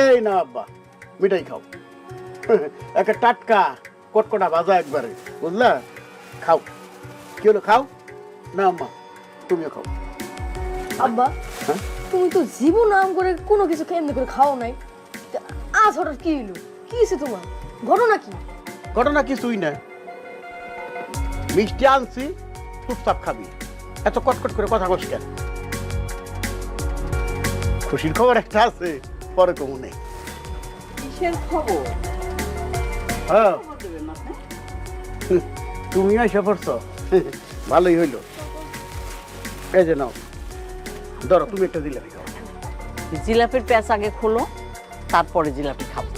এই না আব্বা, মিঠাই খাও। একটা টাটকা কটকটা ভাজা একবারে, বুঝলা? খাও। কি হলো, খাও না আম্মা? তুমিও খাও। আব্বা হ্যাঁ? তুমি তো জীবন নাম করে কোনো কিছু কেমনি করে খাও নাই, আজ হঠাৎ কি হলো? কি হয়েছে তোমার? ঘটনা কি? ঘটনা কিছুই না, মিষ্টি আনছি, চুপচাপ খাবি। এত কটকট করে কথা কস কেন? খুশির খবর একটা আছে, পরে কমু নেই। কিসের খবর? হ্যাঁ, খবর দেবেন না আপনি? তুমি এসে পড়ছ, ভালোই হইল। এই যে নাও, ধরো, তুমি একটা জিলাপি খাও। জিলাপির প্যাঁচ আগে খোলো, তারপরে জিলাপি খাবো।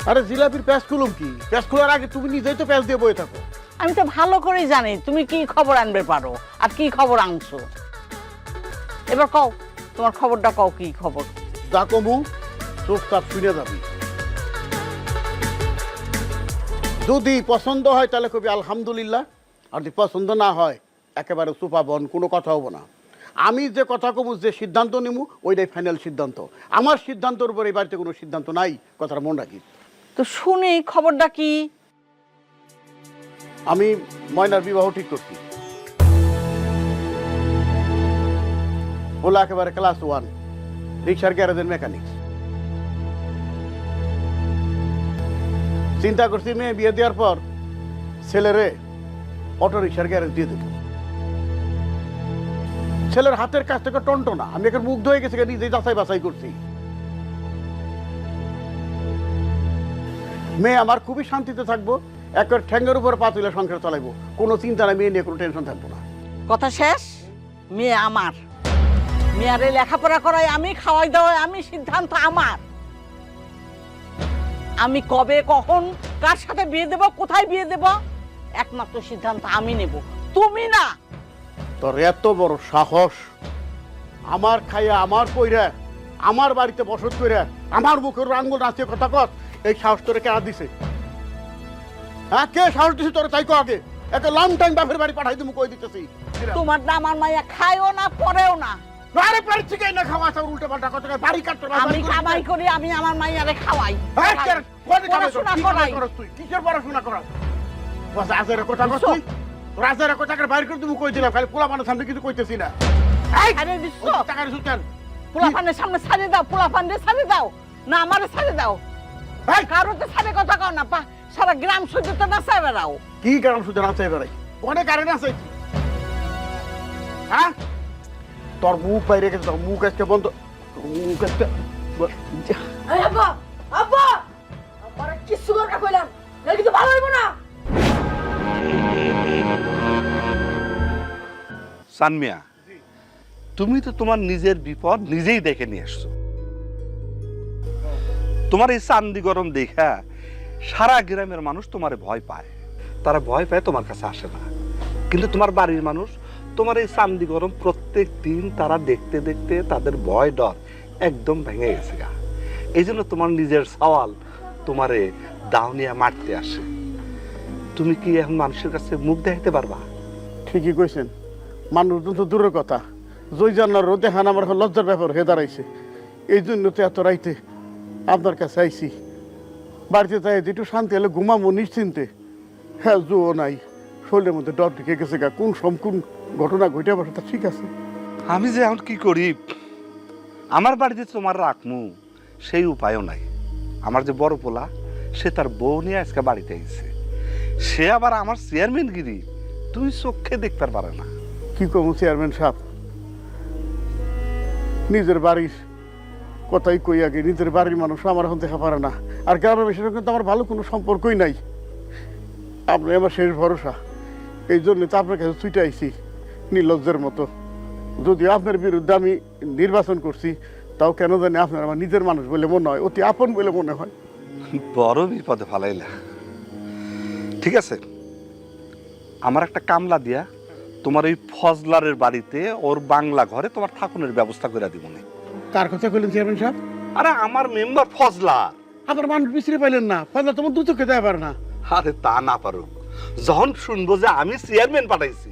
আরে জিলাপির প্যাঁচ খুলুম কি? প্যাঁচ খোলার আগে তুমি নিজেই তো প্যাঁচ দিয়ে বয়ে থাকো। আমি তো ভালো করেই জানি তুমি কি খবর আনবে পারো আর কি খবর আনছো। এবার কও, তোমার খবরটা কও, কি খবর? যা কমু চুপচাপ শুনে যাবি। যদি পছন্দ হয় তাহলে কবি আলহামদুলিল্লাহ, আর যদি পছন্দ না হয় একেবারে চুপা বন, কোনো কথা হবো না। আমি যে কথা কমু, যে সিদ্ধান্ত নিমু, ওইটাই ফাইনাল সিদ্ধান্ত। আমার সিদ্ধান্তের উপর এই বাড়িতে কোনো সিদ্ধান্ত নাই, কথাটা মনে রাখি। তো শুনি খবরটা কি? আমি ময়নার বিবাহ ঠিক করছি। বলে একেবারে ক্লাস 1, রিক্সার গ্যারেজের মেকানিক্স। চিন্তা করছি মেয়ে বিয়ে দেওয়ার পর ছেলেরে অটো রিক্সার গ্যারেজ দিয়ে দেব। ছেলের হাতের কাছ থেকে টন্টো না, আমি এখন মুগ্ধ হয়ে গেছি, নিজেই যাচাই বাছাই করছি। মেয়ে আমার খুবই শান্তিতে থাকবো, একবার ঠ্যাঙ্গের উপর পা তুলে সংসার চালাইবো, কোনো চিন্তা নাই, মেয়ে নিয়ে কোনো টেনশন থাকবো না। কথা শেষ। মেয়ে আমার, মেয়ারে লেখাপড়া করাই আমি, খাওয়াই দাওয়াই আমি, সিদ্ধান্ত আমার। আমি কবে, কখন, কার সাথে বিয়ে দেব, কোথায় বিয়ে দেব, একমাত্র সিদ্ধান্ত আমি নেব, তুমি না। তোর এত বড় সাহস, আমার খাইয়া, আমার কইরা, আমার বাড়িতে বসত কইরা, আমার মুখের আঙ্গুল নাচিয়ে কথা কস, এই সাহস তোরে কে দিছে? হ্যাঁ, কে সাহস দিছে তোরে? তাই কো আগে। একটা লং টাইম বাপের বাড়ি পাঠাই দিমু, কই দিতেছি। তোমার না আমার মাইয়া খায়ও না, পরেও না। আরে বাড়ি থেকে না খাওয়া চাও, উল্টো পাল্টা কথা কয়, বাড়ি কাটতে আমি কামাই করি, আমি আমার মাইয়ারে খাওয়াই, পড়াশোনা করাই। করস তুই? কিসের পড়াশোনা করাস? বাস আজের কথা কস তুই? রাজার কথা করে বাইর করে দিমু, কই দিলাম। খালি পোলা মানুষ সামনে কিছু কইতেছি না। এই আরে বিশ্ব, টাকা রে সুলতান, পোলাপানের সামনে ছাড়ে দাও, পোলাপানরে ছাড়ে দাও না, আমারে ছাড়ে দাও। এই কারোতে ছাড়ে কথা কও না, সারা গ্রাম শুধু তো নাচায় বেড়াও। কি কারণ শুধু নাচাই বেড়াই? অনেক কারণ আছে। হ্যাঁ, তোর মুখ বাইরে গেছে, তোর মুখ আজকে বন্ধ, মুখ আজকে এই আব্বা, আব্বা আমার কিছু দরকার কইলাম, না কিন্তু ভালো হইব না। সানমিয়া, তুমি তো তোমার নিজের বিপদ নিজেই দেখে নিয়ে আসছো। তোমার এই চান্দি গরম দেখা সারা গ্রামের মানুষ তোমার ভয় পায়, তারা ভয় পায়, তোমার কাছে আসে না। কিন্তু তোমার বাড়ির মানুষ তোমার এই চান্দি গরম প্রত্যেক দিন তারা দেখতে দেখতে তাদের ভয় ডর একদম ভেঙে গেছে গা। এই জন্য তোমার নিজের সওয়াল তোমারে দাউনিয়া মারতে আসে। তুমি কি এখন মানুষের কাছে মুখ দেখাতে পারবা? ঠিকই কইছেন, মানুষজন তো দূরের কথা, জয় জানার রোদে হান আমার লজ্জার ব্যাপার হয়ে দাঁড়াইছে। এই জন্য তো এত রাইতে আপনার কাছে আইছি। বাড়িতে যাই একটু শান্তি হলে ঘুমাবো নিশ্চিন্তে। হ্যাঁ, জুও নাই, শরীরের মধ্যে ডর ঢুকে গেছে গা, কোন কোন ঘটনা ঘটে বসে তা ঠিক আছে। আমি যে এখন কি করি, আমার বাড়িতে তোমার রাখমু সেই উপায়ও নাই। আমার যে বড় পোলা, সে তার বউ নিয়ে আজকে বাড়িতে এসেছে, সে আবার আমার চেয়ারম্যানগিরি তুই চোখে দেখতে পারে না। কি কমু চেয়ারম্যান সাহেব, নিজের বাড়ির কথাই কই আগে, নিজের বাড়ির মানুষ আমার এখন দেখা পারে না, আর গ্রামের বেশির সঙ্গে তো আমার ভালো কোনো সম্পর্কই নাই। আপনি আমার শেষ ভরসা, এই জন্য তো আপনার কাছে ছুটে আইছি নির্লজ্জের মতো। যদিও আপনার বিরুদ্ধে আমি নির্বাচন করছি, তাও কেন জানি আপনার আমার নিজের মানুষ বলে মনে হয়, অতি আপন বলে মনে হয়। বড় বিপদে ফালাইলা। ঠিক আছে, আমার একটা কামলা দিয়া তোমার ওই ফজলারের বাড়িতে ওর বাংলা ঘরে তোমার থাকুনের ব্যবস্থা করে দিব না। কার কথা বললেন চেয়ারম্যান সাহেব? আরে আমার মেম্বার ফজলা। আপনার মানুষ বিশ্রি পাইলেন না? ফজলা তোমার দু চোখে দেয় পারে না। আরে তা না পারুক, যখন শুনবো যে আমি চেয়ারম্যান পাঠাইছি,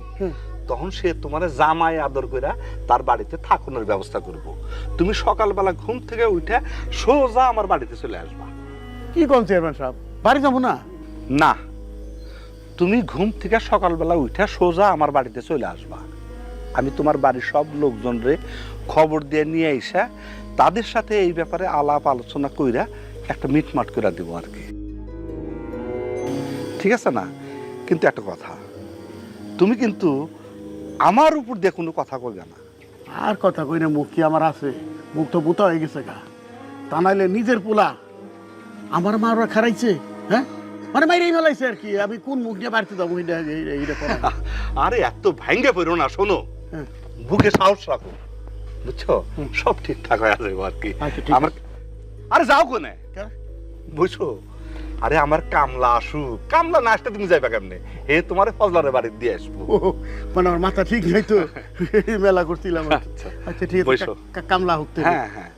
তখন সে তোমার জামাই আদর কইরা তার বাড়িতে থাকুনের ব্যবস্থা করব। তুমি সকালবেলা ঘুম থেকে উঠে সোজা আমার বাড়িতে চলে আসবা। কি কোন চেয়ারম্যান সাহেব, বাড়ি যাবো না? না, তুমি ঘুম থেকে সকালবেলা উঠে সোজা আমার বাড়িতে চলে আসবা। আমি তোমার বাড়ির সব লোকজনরে খবর দিয়ে নিয়ে আইসা তাদের সাথে এই ব্যাপারে আলাপ আলোচনা কইরা একটা মিটমাট করে দেবো আর কি, ঠিক আছে না? কিন্তু একটা কথা, তুমি কিন্তু আমার উপর দিয়ে কোনো কথা কইবে না। আর কথা কই না, মুখ কি আমার আছে? মুখ তো বুতা হয়ে গেছে গা। তা নাইলে নিজের পোলা আমার মা ওরা খারাইছে, হ্যাঁ মানে মাইরেই ফেলাইছে আর কি। আমি কোন মুখ নিয়ে বাড়িতে যাবো? আরে এত ভাঙ্গে পড়ো না, শোনো, হ্যাঁ। বুকে সাহস রাখো, বুঝছো? সব ঠিকঠাক হয়ে যাবে আর কি। আচ্ছা, ঠিক আমার আছে। আরে যাও কোনে, কে? বুঝছো? আরে আমার কামলা আসুক, কামলা না আসতে তুমি যাইবা কেমনে? এ তোমার ফজলারের বাড়ি দিয়ে আসবো। ও, মানে আমার মাথা ঠিক নাই তো, মেলা করছিলাম। আচ্ছা। আচ্ছা ঠিক আছে, বসো। কামলা হোক তো। হ্যাঁ হ্যাঁ,